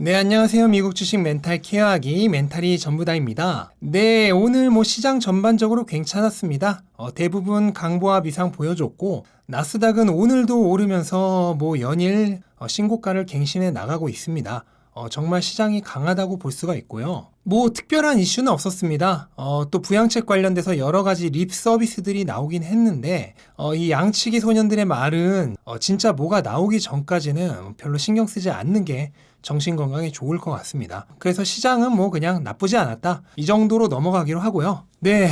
네, 안녕하세요. 미국 주식 멘탈 케어하기 멘탈이 전부다입니다. 네, 오늘 시장 전반적으로 괜찮았습니다. 대부분 강보합 이상 보여줬고 나스닥은 오늘도 오르면서 연일 신고가를 갱신해 나가고 있습니다. 정말 시장이 강하다고 볼 수가 있고요. 특별한 이슈는 없었습니다. 또 부양책 관련돼서 여러 가지 립 서비스들이 나오긴 했는데 이 양치기 소년들의 말은 진짜 뭐가 나오기 전까지는 별로 신경 쓰지 않는 게 정신 건강에 좋을 것 같습니다. 그래서 시장은 그냥 나쁘지 않았다, 이 정도로 넘어가기로 하고요. 네,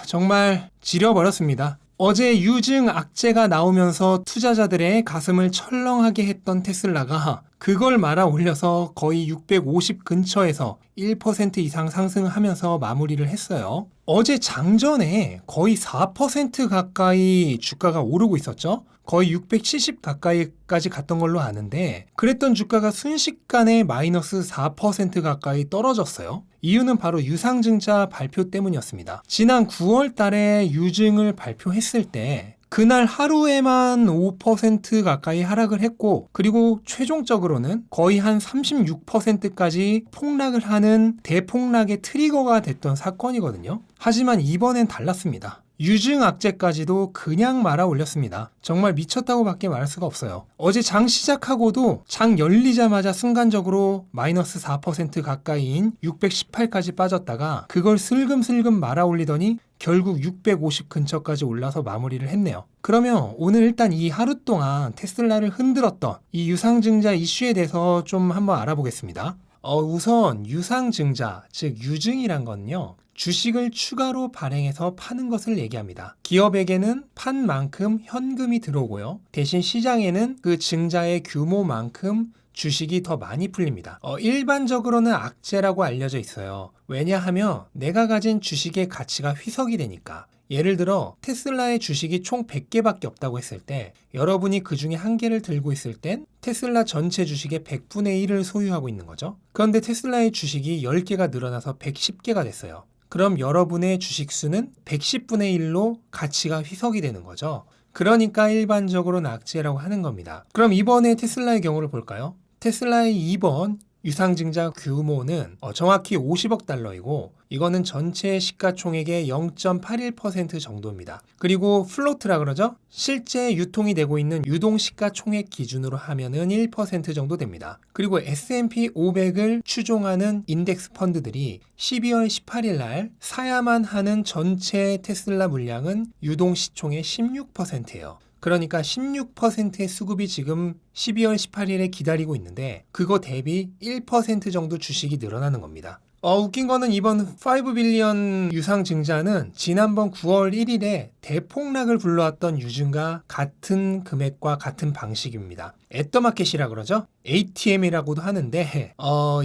정말 지려버렸습니다. 어제 유증 악재가 나오면서 투자자들의 가슴을 철렁하게 했던 테슬라가 그걸 말아 올려서 거의 650 근처에서 1% 이상 상승하면서 마무리를 했어요. 어제 장전에 거의 4% 가까이 주가가 오르고 있었죠. 거의 670 가까이까지 갔던 걸로 아는데, 그랬던 주가가 순식간에 마이너스 4% 가까이 떨어졌어요. 이유는 바로 유상증자 발표 때문이었습니다. 지난 9월 달에 유증을 발표했을 때 그날 하루에만 5% 가까이 하락을 했고, 그리고 최종적으로는 거의 한 36%까지 폭락을 하는 대폭락의 트리거가 됐던 사건이거든요. 하지만 이번엔 달랐습니다. 유증 악재까지도 그냥 말아 올렸습니다. 정말 미쳤다고 밖에 말할 수가 없어요. 어제 장 시작하고도 장 열리자마자 순간적으로 마이너스 4% 가까이인 618까지 빠졌다가 그걸 슬금슬금 말아 올리더니 결국 650 근처까지 올라서 마무리를 했네요. 그러면 오늘 일단 이 하루 동안 테슬라를 흔들었던 이 유상증자 이슈에 대해서 좀 한번 알아보겠습니다. 우선 유상증자, 즉 유증이란 건요, 주식을 추가로 발행해서 파는 것을 얘기합니다. 기업에게는 판 만큼 현금이 들어오고요, 대신 시장에는 그 증자의 규모만큼 주식이 더 많이 풀립니다. 일반적으로는 악재라고 알려져 있어요. 왜냐하면 내가 가진 주식의 가치가 희석이 되니까. 예를 들어 테슬라의 주식이 총 100개밖에 없다고 했을 때, 여러분이 그 중에 한 개를 들고 있을 땐 테슬라 전체 주식의 100분의 1을 소유하고 있는 거죠. 그런데 테슬라의 주식이 10개가 늘어나서 110개가 됐어요. 그럼 여러분의 주식 수는 110분의 1로 가치가 희석이 되는 거죠. 그러니까 일반적으로는 악재라고 하는 겁니다. 그럼 이번에 테슬라의 경우를 볼까요? 테슬라의 이번 유상증자 규모는 정확히 50억 달러이고, 이거는 전체 시가총액의 0.81% 정도입니다. 그리고 플로트라 그러죠? 실제 유통이 되고 있는 유동 시가총액 기준으로 하면은 1% 정도 됩니다. 그리고 S&P 500을 추종하는 인덱스 펀드들이 12월 18일 날 사야만 하는 전체 테슬라 물량은 유동 시총의 16%예요. 그러니까 16%의 수급이 지금 12월 18일에 기다리고 있는데, 그거 대비 1% 정도 주식이 늘어나는 겁니다. 웃긴 거는 이번 5빌리언 유상증자는 지난번 9월 1일에 대폭락을 불러왔던 유증과 같은 금액과 같은 방식입니다. 애터마켓이라 그러죠? ATM이라고도 하는데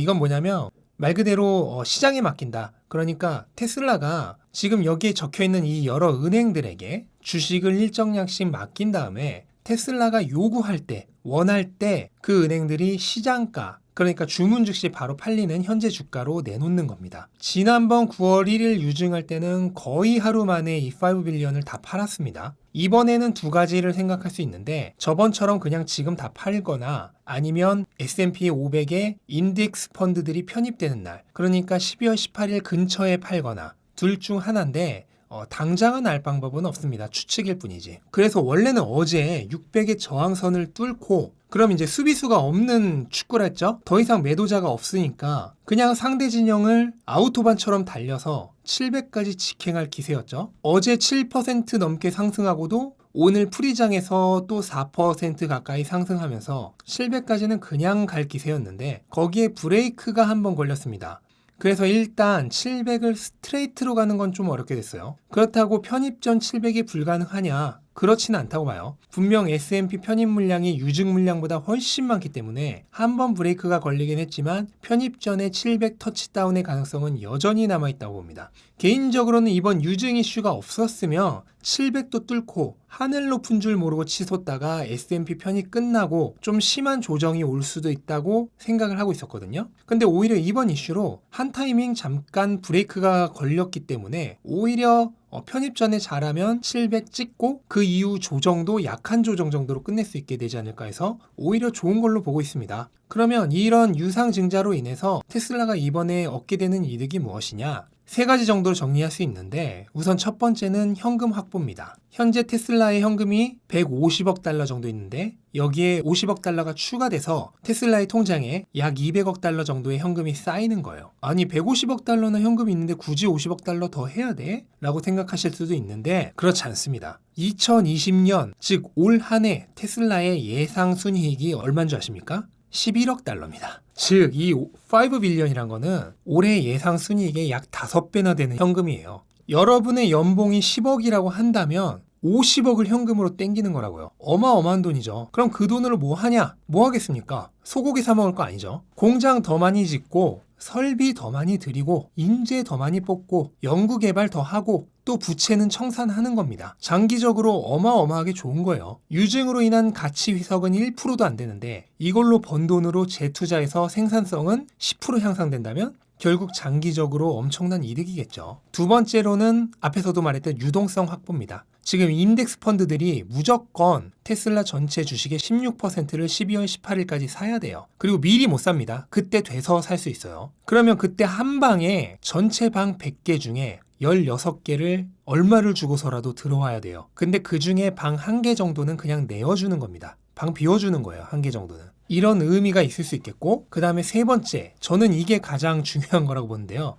이건 뭐냐면 말 그대로 시장에 맡긴다. 그러니까 테슬라가 지금 여기에 적혀있는 이 여러 은행들에게 주식을 일정량씩 맡긴 다음에 테슬라가 요구할 때, 원할 때 그 은행들이 시장가, 그러니까 주문 즉시 바로 팔리는 현재 주가로 내놓는 겁니다. 지난번 9월 1일 유증할 때는 거의 하루 만에 이 5빌리언을 다 팔았습니다. 이번에는 두 가지를 생각할 수 있는데, 저번처럼 그냥 지금 다 팔거나 아니면 S&P 500에 인덱스 펀드들이 편입되는 날, 그러니까 12월 18일 근처에 팔거나 둘 중 하나인데 당장은 알 방법은 없습니다. 추측일 뿐이지. 그래서 원래는 어제 600의 저항선을 뚫고, 그럼 이제 수비수가 없는 축구를 했죠. 더 이상 매도자가 없으니까 그냥 상대 진영을 아우토반처럼 달려서 700까지 직행할 기세였죠. 어제 7% 넘게 상승하고도 오늘 프리장에서 또 4% 가까이 상승하면서 700까지는 그냥 갈 기세였는데, 거기에 브레이크가 한번 걸렸습니다. 그래서 일단 700을 스트레이트로 가는 건 좀 어렵게 됐어요. 그렇다고 편입전 700이 불가능하냐? 그렇지는 않다고 봐요. 분명 S&P 편입 물량이 유증 물량보다 훨씬 많기 때문에 한 번 브레이크가 걸리긴 했지만 편입전에 700 터치다운의 가능성은 여전히 남아있다고 봅니다. 개인적으로는 이번 유증 이슈가 없었으면 700도 뚫고 하늘 높은 줄 모르고 치솟다가 S&P 편이 끝나고 좀 심한 조정이 올 수도 있다고 생각을 하고 있었거든요. 근데 오히려 이번 이슈로 한 타이밍 잠깐 브레이크가 걸렸기 때문에 오히려 편입 전에 잘하면 700 찍고 그 이후 조정도 약한 조정 정도로 끝낼 수 있게 되지 않을까 해서 오히려 좋은 걸로 보고 있습니다. 그러면 이런 유상 증자로 인해서 테슬라가 이번에 얻게 되는 이득이 무엇이냐? 세 가지 정도로 정리할 수 있는데 우선 첫 번째는 현금 확보입니다. 현재 테슬라의 현금이 150억 달러 정도 있는데 여기에 50억 달러가 추가돼서 테슬라의 통장에 약 200억 달러 정도의 현금이 쌓이는 거예요. 아니 150억 달러나 현금이 있는데 굳이 50억 달러 더 해야 돼? 라고 생각하실 수도 있는데 그렇지 않습니다. 2020년 즉 올 한 해 테슬라의 예상 순이익이 얼마인 줄 아십니까? 11억 달러입니다. 즉, 이 5빌리언이란 거는 올해 예상 순이익의 약 5배나 되는 현금이에요. 여러분의 연봉이 10억이라고 한다면 50억을 현금으로 땡기는 거라고요. 어마어마한 돈이죠. 그럼 그 돈으로 뭐 하냐? 뭐 하겠습니까? 소고기 사 먹을 거 아니죠. 공장 더 많이 짓고 설비 더 많이 들이고 인재 더 많이 뽑고 연구개발 더 하고 또 부채는 청산하는 겁니다. 장기적으로 어마어마하게 좋은 거예요. 유증으로 인한 가치 희석은 1%도 안 되는데 이걸로 번 돈으로 재투자해서 생산성은 10% 향상된다면 결국 장기적으로 엄청난 이득이겠죠. 두 번째로는 앞에서도 말했던 유동성 확보입니다. 지금 인덱스 펀드들이 무조건 테슬라 전체 주식의 16%를 12월 18일까지 사야 돼요. 그리고 미리 못 삽니다. 그때 돼서 살 수 있어요. 그러면 그때 한 방에 전체 방 100개 중에 16개를 얼마를 주고서라도 들어와야 돼요. 근데 그 중에 방 1개 정도는 그냥 내어주는 겁니다. 방 비워주는 거예요. 1개 정도는. 이런 의미가 있을 수 있겠고 그 다음에 세 번째, 저는 이게 가장 중요한 거라고 보는데요.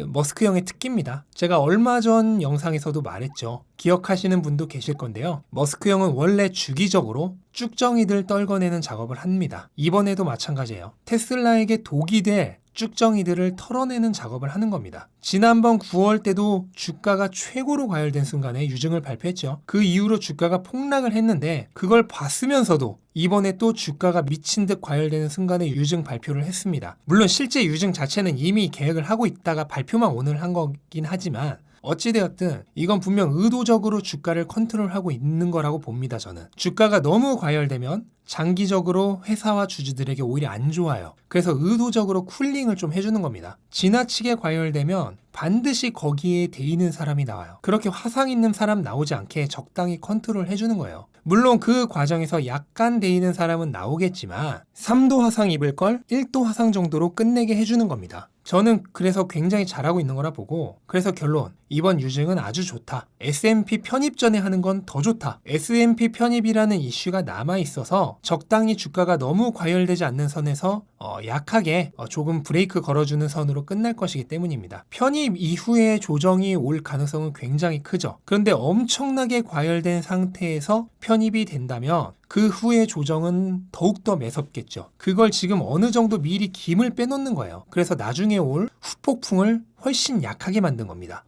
머스크 형의 특기입니다. 제가 얼마 전 영상에서도 말했죠. 기억하시는 분도 계실 건데요. 머스크 형은 원래 주기적으로 쭉정이들 떨궈내는 작업을 합니다. 이번에도 마찬가지예요. 테슬라에게 독이 될 쭉정이들을 털어내는 작업을 하는 겁니다. 지난번 9월 때도 주가가 최고로 과열된 순간에 유증을 발표했죠. 그 이후로 주가가 폭락을 했는데 그걸 봤으면서도 이번에 또 주가가 미친 듯 과열되는 순간에 유증 발표를 했습니다. 물론 실제 유증 자체는 이미 계획을 하고 있다가 발표만 오늘 한 거긴 하지만 어찌되었든 이건 분명 의도적으로 주가를 컨트롤하고 있는 거라고 봅니다. 저는 주가가 너무 과열되면 장기적으로 회사와 주주들에게 오히려 안 좋아요. 그래서 의도적으로 쿨링을 좀 해주는 겁니다. 지나치게 과열되면 반드시 거기에 돼 있는 사람이 나와요. 그렇게 화상 있는 사람 나오지 않게 적당히 컨트롤 해주는 거예요. 물론 그 과정에서 약간 돼 있는 사람은 나오겠지만 3도 화상 입을 걸 1도 화상 정도로 끝내게 해주는 겁니다. 저는 그래서 굉장히 잘하고 있는 거라 보고 그래서 결론, 이번 유증은 아주 좋다. S&P 편입 전에 하는 건 더 좋다. S&P 편입이라는 이슈가 남아있어서 적당히 주가가 너무 과열되지 않는 선에서 약하게 조금 브레이크 걸어주는 선으로 끝날 것이기 때문입니다. 편입 이후에 조정이 올 가능성은 굉장히 크죠. 그런데 엄청나게 과열된 상태에서 편입이 된다면 그 후의 조정은 더욱더 매섭겠죠. 그걸 지금 어느 정도 미리 김을 빼놓는 거예요. 그래서 나중에 올 후폭풍을 훨씬 약하게 만든 겁니다.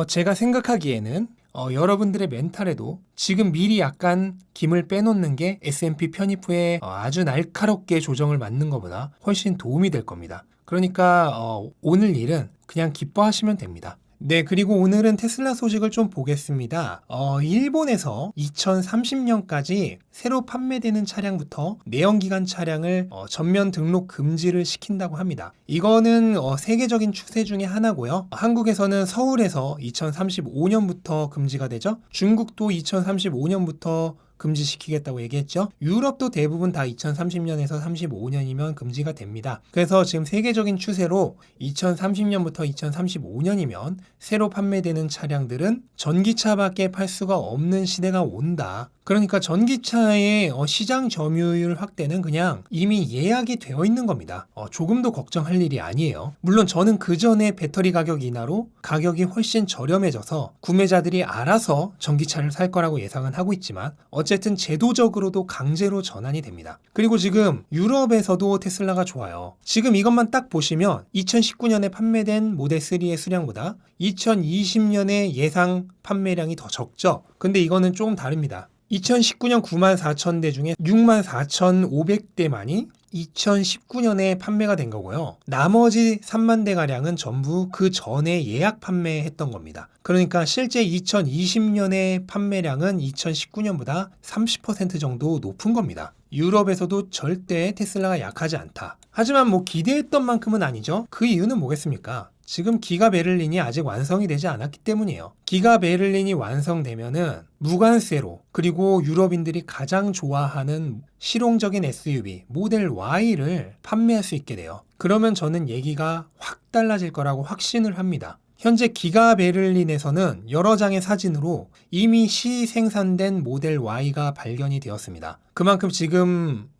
제가 생각하기에는 여러분들의 멘탈에도 지금 미리 약간 김을 빼놓는 게 S&P 편입 후에 아주 날카롭게 조정을 맞는 것보다 훨씬 도움이 될 겁니다. 그러니까 오늘 일은 그냥 기뻐하시면 됩니다. 네, 그리고 오늘은 테슬라 소식을 좀 보겠습니다. 일본에서 2030년까지 새로 판매되는 차량부터 내연기관 차량을 전면 등록 금지를 시킨다고 합니다. 이거는 세계적인 추세 중에 하나고요. 한국에서는 서울에서 2035년부터 금지가 되죠. 중국도 2035년부터 금지시키겠다고 얘기했죠. 유럽도 대부분 다 2030년에서 35년이면 금지가 됩니다. 그래서 지금 세계적인 추세로 2030년부터 2035년이면 새로 판매되는 차량들은 전기차밖에 팔 수가 없는 시대가 온다. 그러니까 전기차의 시장 점유율 확대는 그냥 이미 예약이 되어 있는 겁니다. 조금도 걱정할 일이 아니에요. 물론 저는 그 전에 배터리 가격 인하로 가격이 훨씬 저렴해져서 구매자들이 알아서 전기차를 살 거라고 예상은 하고 있지만 어쨌든 제도적으로도 강제로 전환이 됩니다. 그리고 지금 유럽에서도 테슬라가 좋아요. 지금 이것만 딱 보시면 2019년에 판매된 모델 3의 수량보다 2020년에 예상 판매량이 더 적죠. 근데 이거는 조금 다릅니다. 2019년 94,000대 중에 64,500대만이 2019년에 판매가 된 거고요. 나머지 3만 대가량은 전부 그 전에 예약 판매했던 겁니다. 그러니까 실제 2020년의 판매량은 2019년보다 30% 정도 높은 겁니다. 유럽에서도 절대 테슬라가 약하지 않다. 하지만 뭐 기대했던 만큼은 아니죠. 그 이유는 뭐겠습니까? 지금 기가 베를린이 아직 완성이 되지 않았기 때문이에요. 기가 베를린이 완성되면은 무관세로, 그리고 유럽인들이 가장 좋아하는 실용적인 SUV 모델 Y를 판매할 수 있게 돼요. 그러면 저는 얘기가 확 달라질 거라고 확신을 합니다. 현재 기가 베를린에서는 여러 장의 사진으로 이미 시생산된 모델 Y가 발견이 되었습니다. 그만큼 지금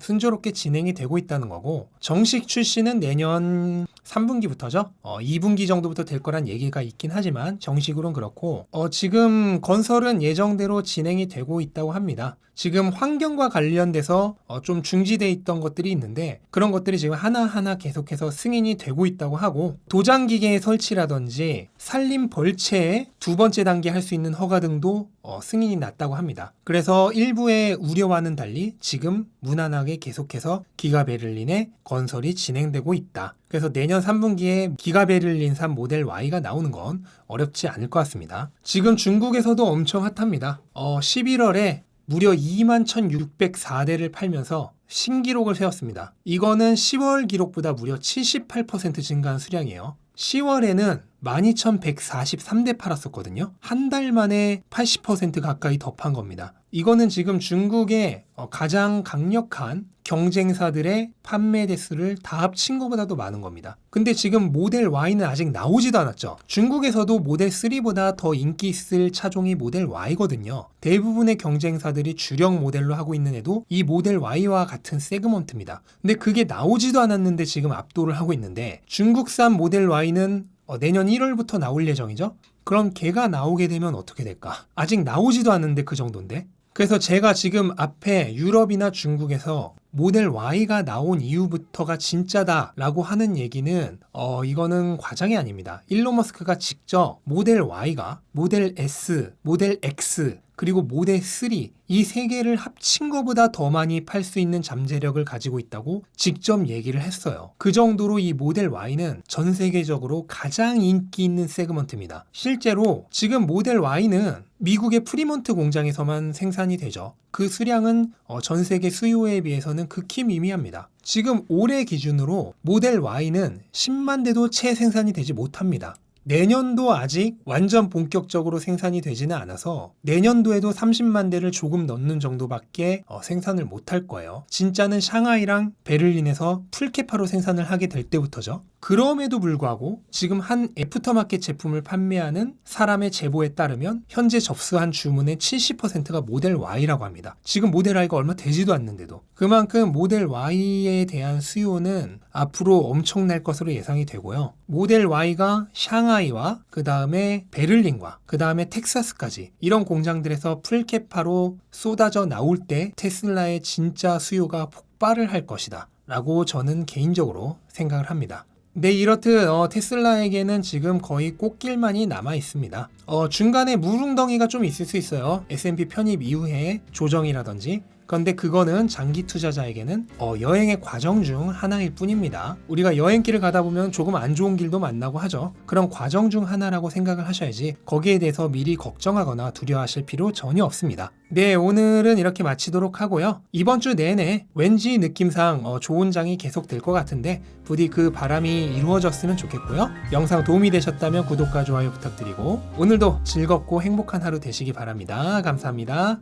순조롭게 진행이 되고 있다는 거고, 정식 출시는 내년 3분기부터죠. 2분기 정도부터 될 거란 얘기가 있긴 하지만 정식으로는 그렇고, 지금 건설은 예정대로 진행이 되고 있다고 합니다. 지금 환경과 관련돼서 좀 중지돼 있던 것들이 있는데, 그런 것들이 지금 하나하나 계속해서 승인이 되고 있다고 하고, 도장기계의 설치라든지 산림 벌채의 두 번째 단계 할 수 있는 허가 등도 승인이 났다고 합니다. 그래서 일부의 우려와는 달리 지금 무난하게 계속해서 기가 베를린의 건설이 진행되고 있다. 그래서 내년 3분기에 기가 베를린산 모델 Y가 나오는 건 어렵지 않을 것 같습니다. 지금 중국에서도 엄청 핫합니다. 11월에 무려 21,604대를 팔면서 신기록을 세웠습니다. 이거는 10월 기록보다 무려 78% 증가한 수량이에요. 10월에는 12,143대 팔았었거든요. 한 달 만에 80% 가까이 더 판 겁니다. 이거는 지금 중국의 가장 강력한 경쟁사들의 판매 대수를 다 합친 것보다도 많은 겁니다. 근데 지금 모델 Y는 아직 나오지도 않았죠. 중국에서도 모델 3보다 더 인기 있을 차종이 모델 Y거든요. 대부분의 경쟁사들이 주력 모델로 하고 있는 애도 이 모델 Y와 같은 세그먼트입니다. 근데 그게 나오지도 않았는데 지금 압도를 하고 있는데, 중국산 모델 Y는 내년 1월부터 나올 예정이죠. 그럼 걔가 나오게 되면 어떻게 될까? 아직 나오지도 않는데 그 정도인데. 그래서 제가 지금 앞에 유럽이나 중국에서 모델 Y가 나온 이후부터가 진짜다라고 하는 얘기는 이거는 과장이 아닙니다. 일론 머스크가 직접 모델 Y가 모델 S, 모델 X, 그리고 모델 3 이 세 개를 합친 것보다 더 많이 팔 수 있는 잠재력을 가지고 있다고 직접 얘기를 했어요. 그 정도로 이 모델 Y는 전 세계적으로 가장 인기 있는 세그먼트입니다. 실제로 지금 모델 Y는 미국의 프리몬트 공장에서만 생산이 되죠. 그 수량은 전 세계 수요에 비해서는 극히 미미합니다. 지금 올해 기준으로 모델 Y는 10만 대도 채 생산이 되지 못합니다. 내년도 아직 완전 본격적으로 생산이 되지는 않아서 내년도에도 30만 대를 조금 넘는 정도밖에 생산을 못할 거예요. 진짜는 샹하이랑 베를린에서 풀캐파로 생산을 하게 될 때부터죠. 그럼에도 불구하고 지금 한 애프터마켓 제품을 판매하는 사람의 제보에 따르면 현재 접수한 주문의 70%가 모델 Y라고 합니다. 지금 모델 Y가 얼마 되지도 않는데도. 그만큼 모델 Y에 대한 수요는 앞으로 엄청날 것으로 예상이 되고요. 모델 Y가 샹하이와 그 다음에 베를린과 그 다음에 텍사스까지 이런 공장들에서 풀캐파로 쏟아져 나올 때 테슬라의 진짜 수요가 폭발을 할 것이다 라고 저는 개인적으로 생각을 합니다. 네, 이렇듯 테슬라에게는 지금 거의 꽃길만이 남아 있습니다. 중간에 물웅덩이가 좀 있을 수 있어요. S&P 편입 이후에 조정이라든지. 그런데 그거는 장기 투자자에게는 여행의 과정 중 하나일 뿐입니다. 우리가 여행길을 가다 보면 조금 안 좋은 길도 만나고 하죠. 그런 과정 중 하나라고 생각을 하셔야지 거기에 대해서 미리 걱정하거나 두려워하실 필요 전혀 없습니다. 네, 오늘은 이렇게 마치도록 하고요. 이번 주 내내 왠지 느낌상 좋은 장이 계속될 것 같은데 부디 그 바람이 이루어졌으면 좋겠고요. 영상 도움이 되셨다면 구독과 좋아요 부탁드리고 오늘도 즐겁고 행복한 하루 되시기 바랍니다. 감사합니다.